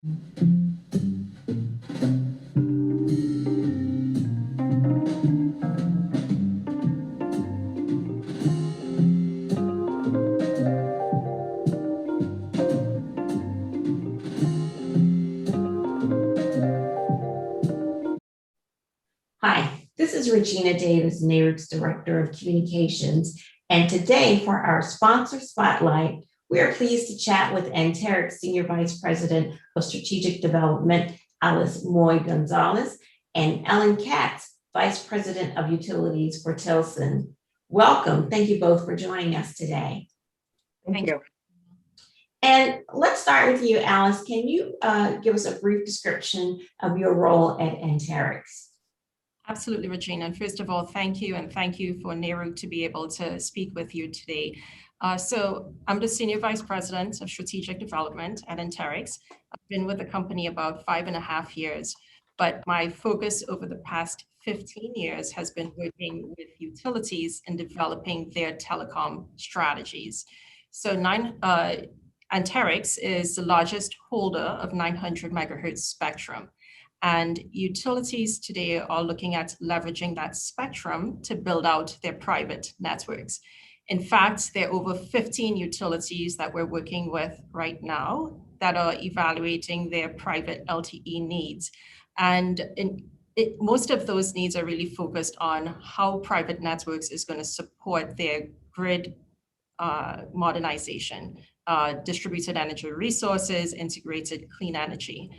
Hi, this is Regina Davis, NARUC's Director of Communications, and today for our sponsor spotlight, we are pleased to chat with Anterix Senior Vice President of Strategic Development, Alice Moy Gonzalez, and Ellen Katz, Vice President of Utilities for Tilson. Welcome. Thank you both for joining us today. Thank you. And let's start with you, Alice. Can you give us a brief description of your role at Anterix? Absolutely, Regina. And first of all, thank you. And thank you for NARUC to be able to speak with you today. So I'm the Senior Vice President of Strategic Development at Anterix. I've been with the company about 5.5 years, but my focus over the past 15 years has been working with utilities in developing their telecom strategies. So Anterix is the largest holder of 900 megahertz spectrum. And utilities today are looking at leveraging that spectrum to build out their private networks. In fact, there are over 15 utilities that we're working with right now that are evaluating their private LTE needs. And most of those needs are really focused on how private networks is going to support their grid modernization, distributed energy resources, integrated clean energy.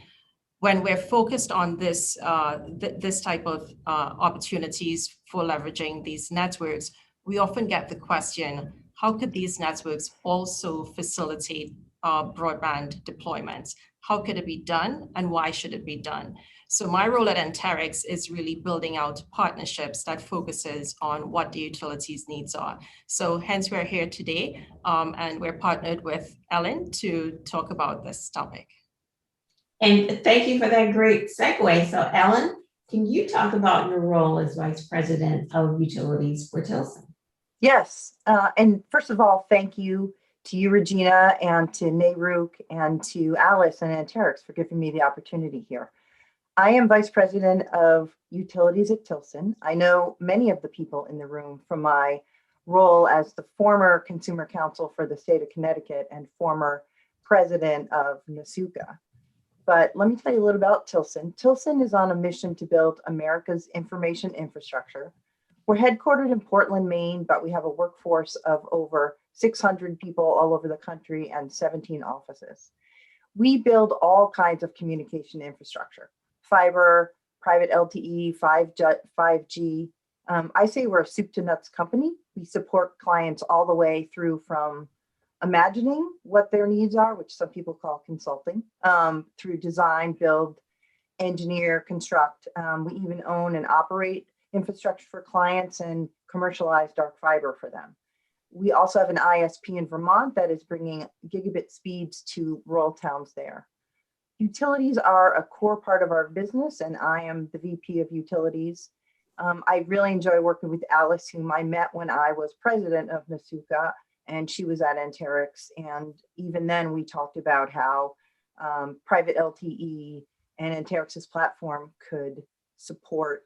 When we're focused on this type of opportunities for leveraging these networks, we often get the question, how could these networks also facilitate broadband deployments? How could it be done and why should it be done? So my role at Anterix is really building out partnerships that focuses on what the utilities' needs are. So hence we're here today and we're partnered with Ellen to talk about this topic. And thank you for that great segue. So Ellen, can you talk about your role as Vice President of Utilities for Tilson? Yes, and first of all, thank you to you, Regina, and to NARUC, and to Alice and Anterix for giving me the opportunity here. I am Vice President of Utilities at Tilson. I know many of the people in the room from my role as the former Consumer Counsel for the state of Connecticut and former President of NASUCA. But let me tell you a little about Tilson. Tilson is on a mission to build America's information infrastructure. We're headquartered in Portland, Maine, but we have a workforce of over 600 people all over the country and 17 offices. We build all kinds of communication infrastructure, fiber, private LTE, 5G. I say we're a soup to nuts company. We support clients all the way through from imagining what their needs are, which some people call consulting, through design, build, engineer, construct. We even own and operate infrastructure for clients and commercialize dark fiber for them. We also have an ISP in Vermont that is bringing gigabit speeds to rural towns there. Utilities are a core part of our business, and I am the VP of Utilities. I really enjoy working with Alice, whom I met when I was president of NASUCA, and she was at Anterix. And even then we talked about how private LTE and Anterix's platform could support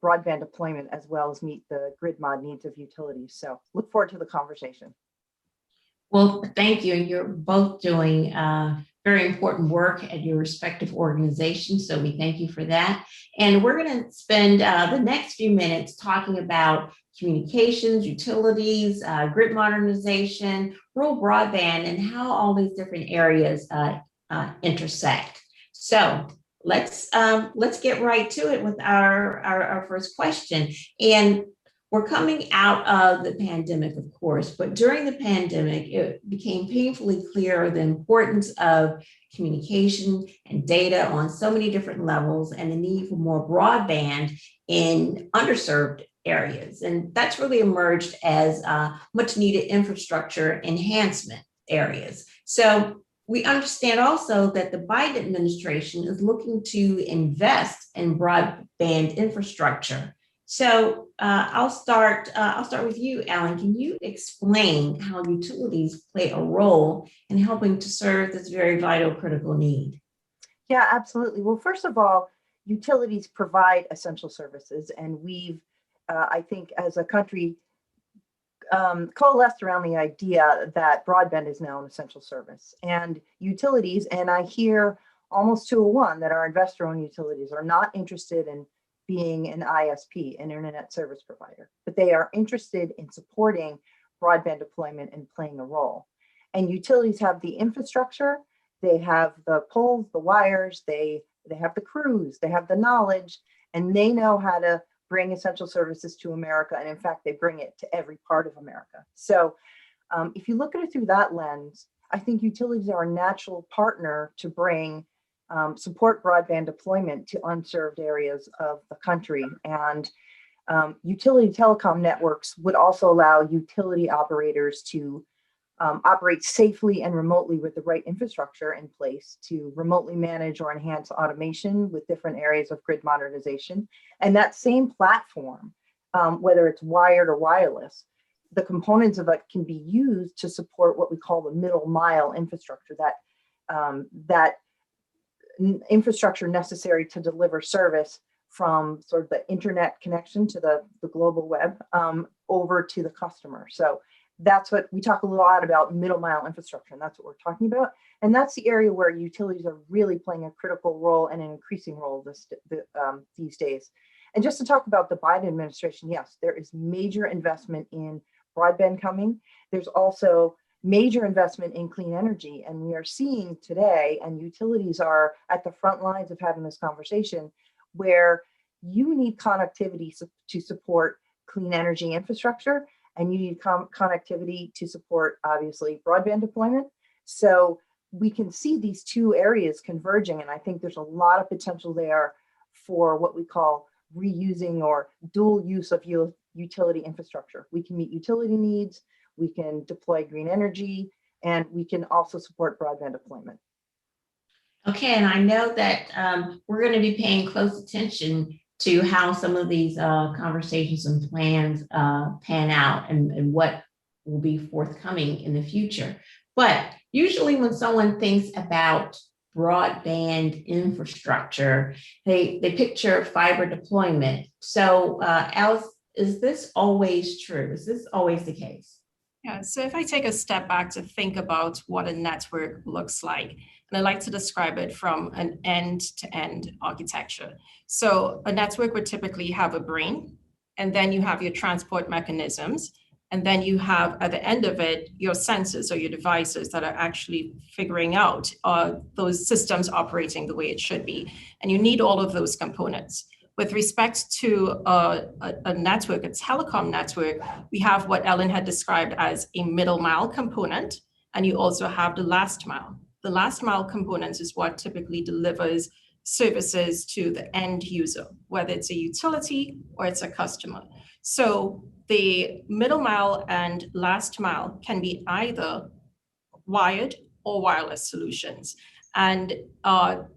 broadband deployment as well as meet the grid mod needs of utilities. So look forward to the conversation. Well, thank you. You're both doing very important work at your respective organizations. So we thank you for that. And we're going to spend the next few minutes talking about communications, utilities, grid modernization, rural broadband, and how all these different areas intersect. So let's get right to it with our first question. And we're coming out of the pandemic, of course, but during the pandemic, it became painfully clear the importance of communication and data on so many different levels and the need for more broadband in underserved areas. And that's really emerged as much needed infrastructure enhancement areas. So we understand also that the Biden administration is looking to invest in broadband infrastructure. So I'll start with you, Alan. Can you explain how utilities play a role in helping to serve this very vital, critical need? Yeah, absolutely. Well, first of all, utilities provide essential services, and we've, I think, as a country, coalesced around the idea that broadband is now an essential service. And utilities, and I hear almost 2-1 that our investor-owned utilities are not interested in being an ISP, an internet service provider, but they are interested in supporting broadband deployment and playing a role. And utilities have the infrastructure, they have the poles, the wires, they have the crews, they have the knowledge, and they know how to bring essential services to America. And in fact, they bring it to every part of America. So if you look at it through that lens, I think utilities are a natural partner to bring support broadband deployment to unserved areas of the country. And utility telecom networks would also allow utility operators to operate safely and remotely with the right infrastructure in place to remotely manage or enhance automation with different areas of grid modernization. And that same platform, whether it's wired or wireless, the components of it can be used to support what we call the middle mile infrastructure, that infrastructure necessary to deliver service from sort of the internet connection to the global web over to the customer. So that's what we talk a lot about, middle mile infrastructure, and that's what we're talking about. And that's the area where utilities are really playing a critical role and an increasing role these days. And just to talk about the Biden administration, yes, there is major investment in broadband coming. There's also major investment in clean energy. And we are seeing today, and utilities are at the front lines of having this conversation, where you need connectivity to support clean energy infrastructure, and you need connectivity to support, obviously, broadband deployment. So we can see these two areas converging, and I think there's a lot of potential there for what we call reusing or dual use of utility infrastructure. We can meet utility needs, we can deploy green energy, and we can also support broadband deployment. Okay, and I know that we're going to be paying close attention to how some of these conversations and plans pan out and what will be forthcoming in the future. But usually when someone thinks about broadband infrastructure, they picture fiber deployment. So Alice, is this always true? Is this always the case? Yeah, so if I take a step back to think about what a network looks like, and I like to describe it from an end-to-end architecture. So a network would typically have a brain, and then you have your transport mechanisms, and then you have at the end of it, your sensors or your devices that are actually figuring out those systems operating the way it should be. And you need all of those components. With respect to a network, a telecom network, we have what Ellen had described as a middle mile component, and you also have the last mile. The last mile component is what typically delivers services to the end user, whether it's a utility or it's a customer. So the middle mile and last mile can be either wired or wireless solutions. And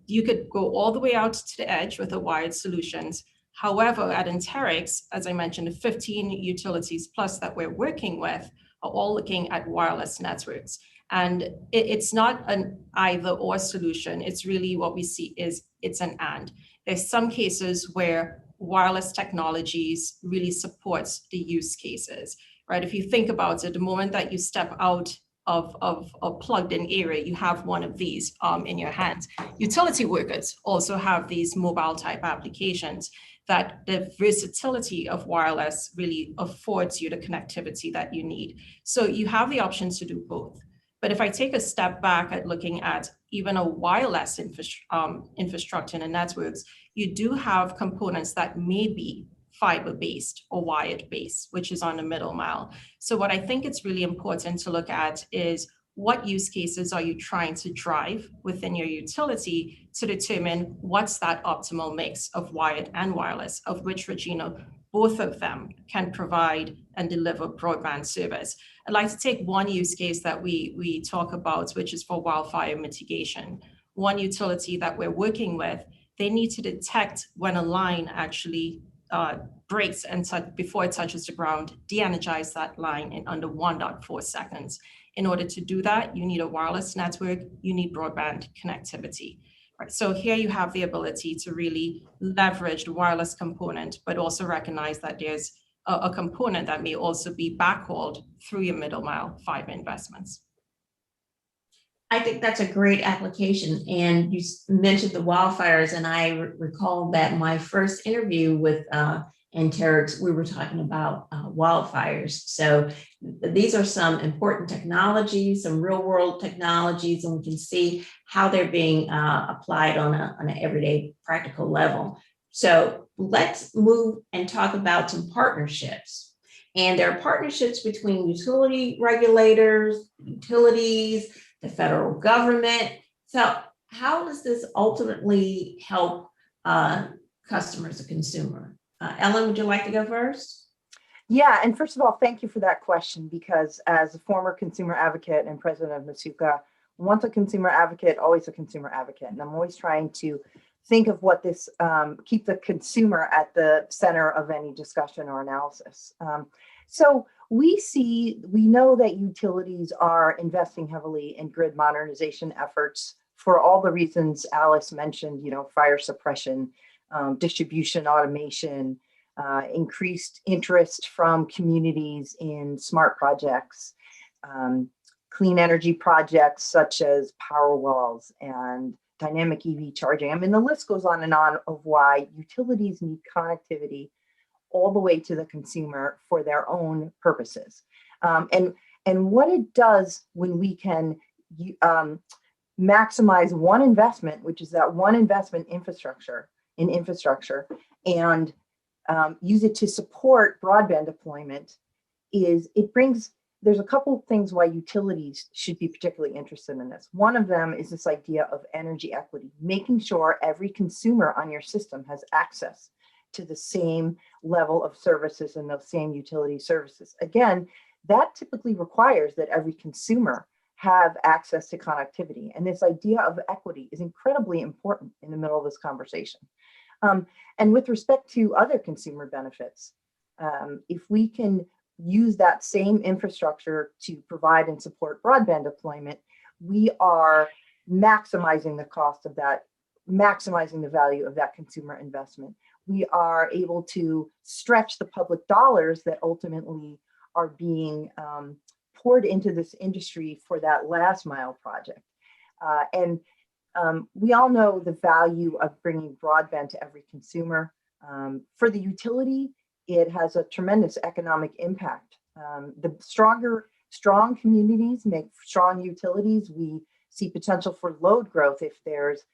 you could go all the way out to the edge with the wired solutions. However, at Anterix, as I mentioned, the 15 utilities plus that we're working with are all looking at wireless networks. And it's not an either or solution. It's really what we see is it's an and. There's some cases where wireless technologies really supports the use cases, right? If you think about it, the moment that you step out of a plugged in area, you have one of these in your hands. Utility workers also have these mobile type applications that the versatility of wireless really affords you the connectivity that you need. So you have the options to do both. But if I take a step back at looking at even a wireless infrastructure and networks, you do have components that may be fiber-based or wired-based, which is on the middle mile. So what I think it's really important to look at is what use cases are you trying to drive within your utility to determine what's that optimal mix of wired and wireless, of which, Regina, both of them can provide and deliver broadband service. I'd like to take one use case that we talk about, which is for wildfire mitigation. One utility that we're working with, they need to detect when a line actually breaks and before it touches the ground, de-energize that line in under 1.4 seconds. In order to do that, you need a wireless network, you need broadband connectivity. Right. So here you have the ability to really leverage the wireless component, but also recognize that there's a component that may also be backhauled through your middle mile fiber investments. I think that's a great application. And you mentioned the wildfires, and I recall that my first interview with Anterix, we were talking about wildfires. So these are some important technologies, some real world technologies, and we can see how they're being applied on an everyday practical level. So let's move and talk about some partnerships. And there are partnerships between utility regulators, utilities, the federal government. So how does this ultimately help customers, the consumer? Ellen, would you like to go first? Yeah, and first of all, thank you for that question, because as a former consumer advocate and president of NASUCA, once a consumer advocate, always a consumer advocate. And I'm always trying to think of what this, keep the consumer at the center of any discussion or analysis. So we know that utilities are investing heavily in grid modernization efforts for all the reasons Alice mentioned, fire suppression, distribution automation, increased interest from communities in smart projects, clean energy projects such as power walls and dynamic EV charging. I mean, the list goes on and on of why utilities need connectivity all the way to the consumer for their own purposes. And what it does when we can maximize one investment, which is that one investment infrastructure, and use it to support broadband deployment, is there's a couple of things why utilities should be particularly interested in this. One of them is this idea of energy equity, making sure every consumer on your system has access to the same level of services and those same utility services. Again, that typically requires that every consumer have access to connectivity. And this idea of equity is incredibly important in the middle of this conversation. And with respect to other consumer benefits, if we can use that same infrastructure to provide and support broadband deployment, we are maximizing the cost of that, maximizing the value of that consumer investment. We are able to stretch the public dollars that ultimately are being poured into this industry for that last mile project. And we all know the value of bringing broadband to every consumer. For the utility, it has a tremendous economic impact. The strong communities make strong utilities. We see potential for load growth if there's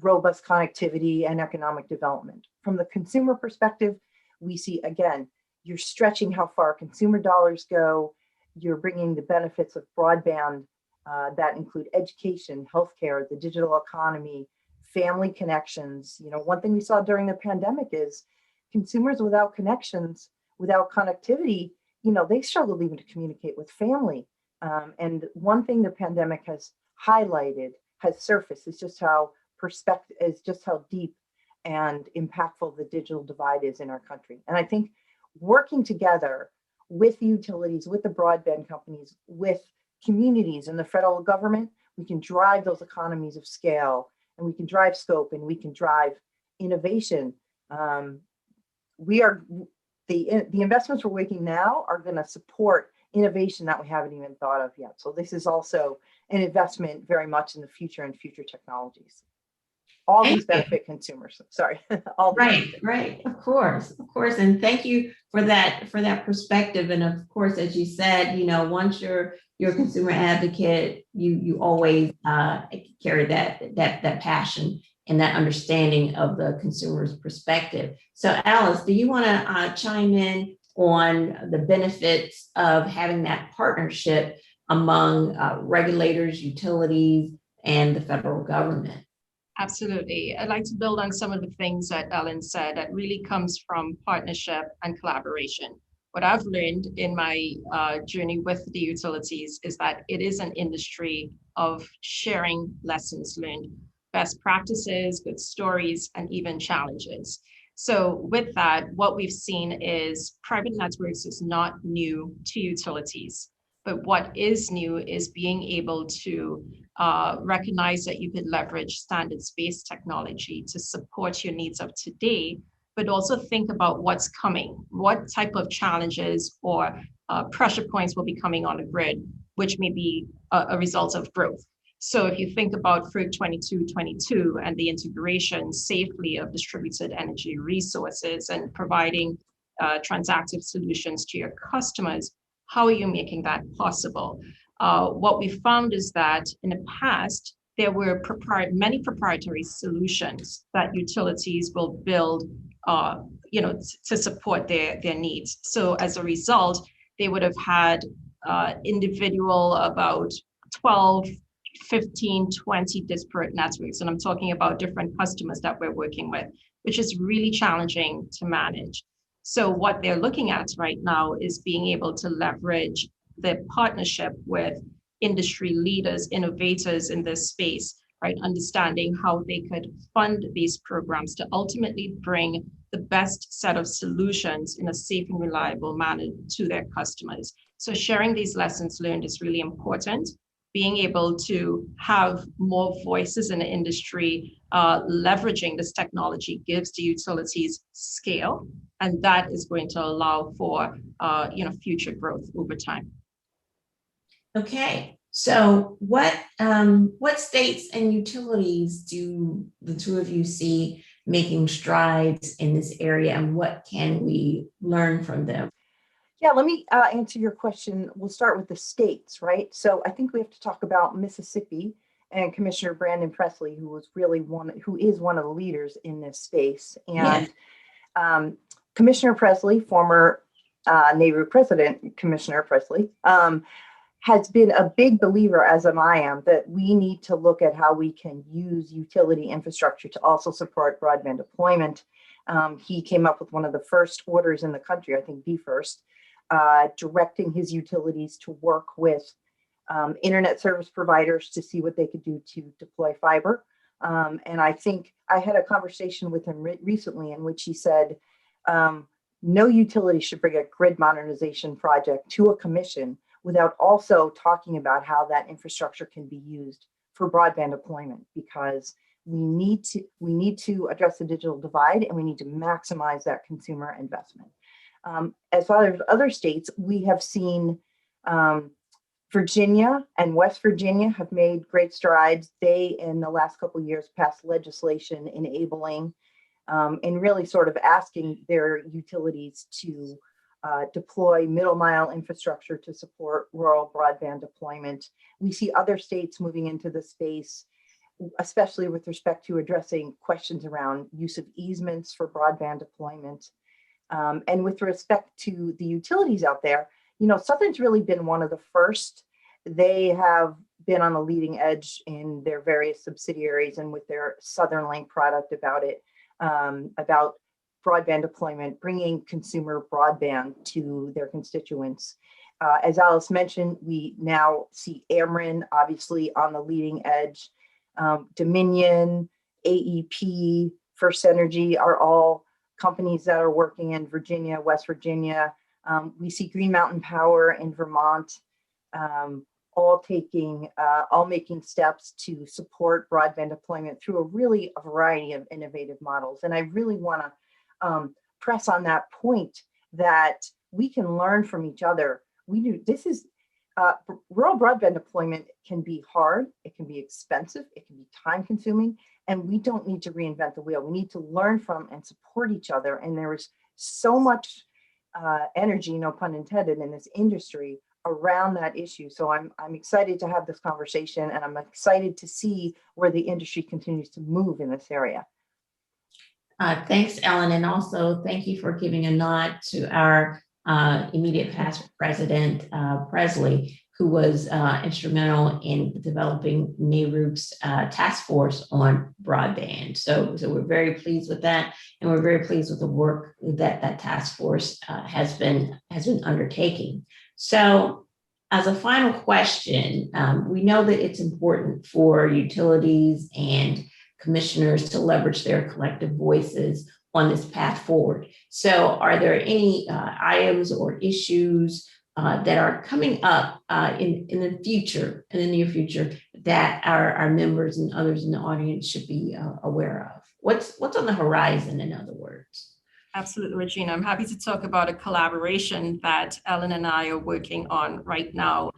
robust connectivity and economic development. From the consumer perspective, we see, again, you're stretching how far consumer dollars go. You're bringing the benefits of broadband that include education, healthcare, the digital economy, family connections. One thing we saw during the pandemic is consumers without connections, without connectivity, they struggled even to communicate with family. And one thing the pandemic has highlighted, has surfaced, is just how deep and impactful the digital divide is in our country. And I think working together with utilities, with the broadband companies, with communities and the federal government, we can drive those economies of scale, and we can drive scope, and we can drive innovation. The investments we're making now are going to support innovation that we haven't even thought of yet. So this is also an investment very much in the future and future technologies. All these benefit consumers. Sorry. Right. Of course. And thank you for that perspective. And of course, as you said, once you're a consumer advocate, you always carry that passion and that understanding of the consumer's perspective. So Alice, do you want to chime in on the benefits of having that partnership among regulators, utilities, and the federal government? Absolutely. I'd like to build on some of the things that Ellen said that really comes from partnership and collaboration. What I've learned in my journey with the utilities is that it is an industry of sharing lessons learned, best practices, good stories, and even challenges. So with that, what we've seen is private networks is not new to utilities. But what is new is being able to recognize that you could leverage standards-based technology to support your needs of today, but also think about what's coming. What type of challenges or pressure points will be coming on the grid, which may be a result of growth. So if you think about FERC 2222 and the integration safely of distributed energy resources and providing transactive solutions to your customers, how are you making that possible? What we found is that in the past, there were many proprietary solutions that utilities will build to support their needs. So as a result, they would have had individual about 12, 15, 20 disparate networks. And I'm talking about different customers that we're working with, which is really challenging to manage. So what they're looking at right now is being able to leverage the partnership with industry leaders, innovators in this space, right? Understanding how they could fund these programs to ultimately bring the best set of solutions in a safe and reliable manner to their customers. So sharing these lessons learned is really important. Being able to have more voices in the industry, leveraging this technology gives the utilities scale, and that is going to allow for future growth over time. Okay, so what states and utilities do the two of you see making strides in this area, and what can we learn from them? Yeah, let me answer your question. We'll start with the states, right? So I think we have to talk about Mississippi and Commissioner Brandon Presley, who is one of the leaders in this space. And Commissioner Presley, former NARUC president, Commissioner Presley, has been a big believer, as I am, that we need to look at how we can use utility infrastructure to also support broadband deployment. He came up with one of the first orders in the country, I think the first, directing his utilities to work with internet service providers to see what they could do to deploy fiber. And I think I had a conversation with him recently in which he said, no utility should bring a grid modernization project to a commission without also talking about how that infrastructure can be used for broadband deployment, because we need to address the digital divide, and we need to maximize that consumer investment. As far as other states, we have seen Virginia and West Virginia have made great strides. They, in the last couple of years, passed legislation enabling and really sort of asking their utilities to deploy middle mile infrastructure to support rural broadband deployment. We see other states moving into the space, especially with respect to addressing questions around use of easements for broadband deployment. And with respect to the utilities out there, Southern's really been one of the first. They have been on the leading edge in their various subsidiaries and with their Southern Link product about broadband deployment, bringing consumer broadband to their constituents. As Alice mentioned, we now see Ameren obviously on the leading edge. Dominion, AEP, First Energy are all companies that are working in Virginia, West Virginia. We see Green Mountain Power in Vermont, all making steps to support broadband deployment through a variety of innovative models. And I really want to press on that point that we can learn from each other. Rural broadband deployment can be hard, it can be expensive, it can be time consuming, and we don't need to reinvent the wheel. We need to learn from and support each other. And there is so much energy, no pun intended, in this industry around that issue. So I'm excited to have this conversation, and I'm excited to see where the industry continues to move in this area. Thanks, Ellen, and also thank you for giving a nod to our immediate past president, Presley, who was instrumental in developing NARUC's task force on broadband. So we're very pleased with that, and we're very pleased with the work that task force has been undertaking. So, as a final question, we know that it's important for utilities and commissioners to leverage their collective voices on this path forward. So are there any items or issues that are coming up in the future, in the near future, that our members and others in the audience should be aware of? What's on the horizon, in other words? Absolutely, Regina. I'm happy to talk about a collaboration that Ellen and I are working on right now.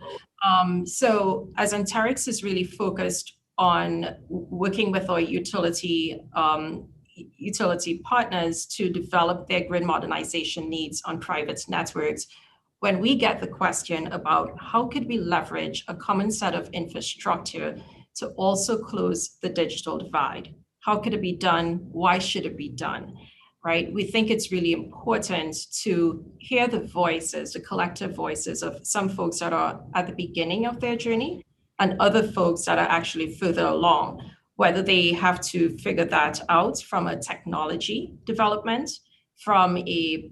So as Anterix is really focused on working with our utility partners to develop their grid modernization needs on private networks, when we get the question about how could we leverage a common set of infrastructure to also close the digital divide? How could it be done? Why should it be done? Right? We think it's really important to hear the voices, the collective voices of some folks that are at the beginning of their journey and other folks that are actually further along, whether they have to figure that out from a technology development, from a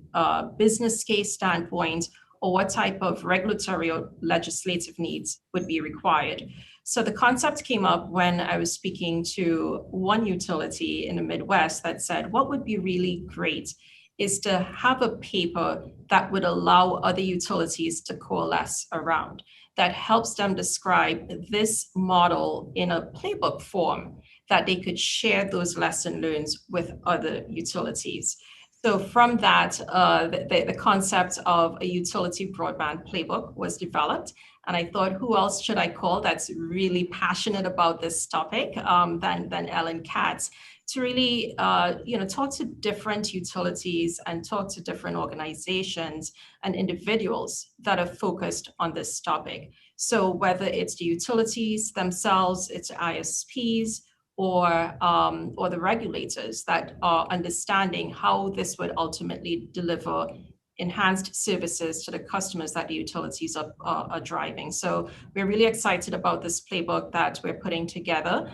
business case standpoint, or what type of regulatory or legislative needs would be required. So the concept came up when I was speaking to one utility in the Midwest that said, what would be really great is to have a paper that would allow other utilities to coalesce around, that helps them describe this model in a playbook form, that they could share those lesson learned with other utilities. So from that, the concept of a utility broadband playbook was developed. And I thought, who else should I call that's really passionate about this topic than Ellen Katz, to really talk to different utilities and talk to different organizations and individuals that are focused on this topic. So whether it's the utilities themselves, it's ISPs, or the regulators that are understanding how this would ultimately deliver enhanced services to the customers that the utilities are driving. So we're really excited about this playbook that we're putting together.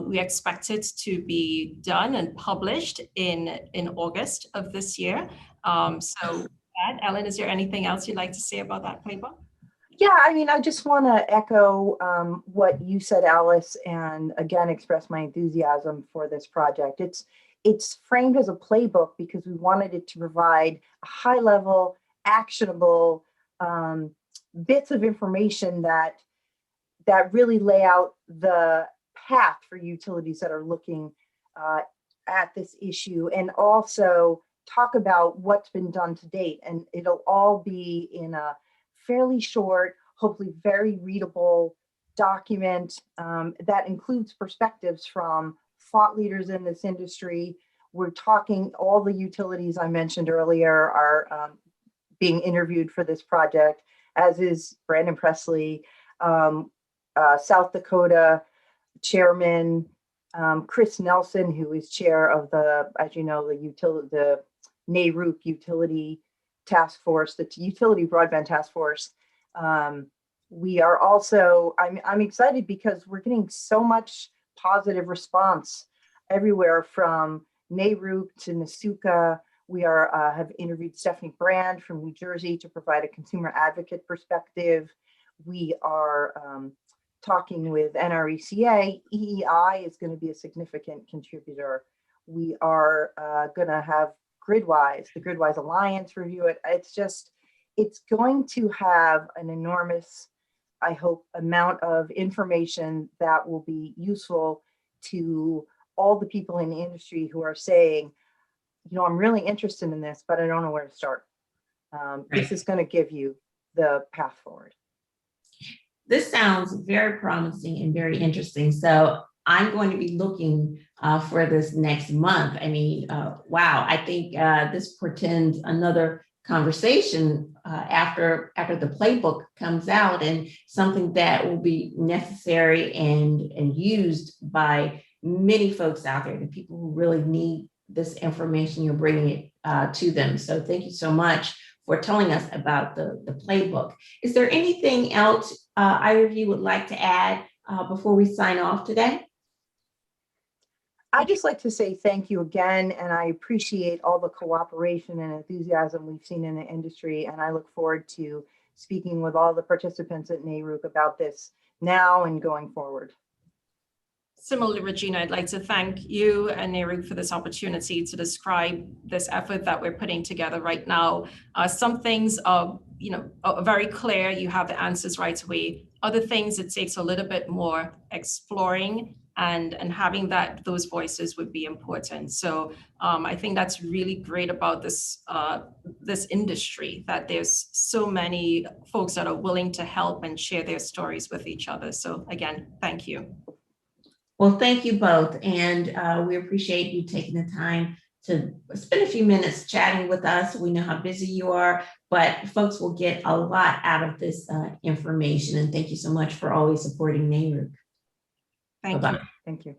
We expect it to be done and published in August of this year. So Ellen, is there anything else you'd like to say about that playbook? Yeah, I mean, I just want to echo what you said, Alice, and again, express my enthusiasm for this project. It's framed as a playbook because we wanted it to provide a high-level, actionable bits of information that really lay out the path for utilities that are looking at this issue, and also talk about what's been done to date. And it'll all be in a fairly short, hopefully very readable document that includes perspectives from thought leaders in this industry. We're talking, all the utilities I mentioned earlier are being interviewed for this project, as is Brandon Presley, South Dakota Chairman Chris Nelson, who is chair of the, as you know, the NARUC Utility Task Force, the Utility Broadband Task Force. We are also, I'm excited because we're getting so much positive response everywhere from NARUC to NASUCA. We have interviewed Stephanie Brand from New Jersey to provide a consumer advocate perspective. We are talking with NRECA. EEI is going to be a significant contributor. We are going to have Gridwise, the Gridwise Alliance review it. It's going to have an enormous, I hope, amount of information that will be useful to all the people in the industry who are saying, I'm really interested in this, but I don't know where to start. This is going to give you the path forward. This sounds very promising and very interesting. So I'm going to be looking for this next month. I mean, wow, I think this portends another conversation after the playbook comes out, and something that will be necessary and used by many folks out there, the people who really need this information. You're bringing it to them. So thank you so much for telling us about the playbook. Is there anything else either of you would like to add before we sign off today? I'd just like to say thank you again, and I appreciate all the cooperation and enthusiasm we've seen in the industry, and I look forward to speaking with all the participants at NARUC about this now and going forward. Similarly, Regina, I'd like to thank you and NARUC for this opportunity to describe this effort that we're putting together right now. Some things are very clear, you have the answers right away. Other things, it takes a little bit more exploring, and having those voices would be important. So I think that's really great about this industry, that there's so many folks that are willing to help and share their stories with each other. So again, thank you. Well, thank you both. And we appreciate you taking the time to spend a few minutes chatting with us. We know how busy you are, but folks will get a lot out of this information. And thank you so much for always supporting NARUC. Thank Bye-bye. you. Thank you.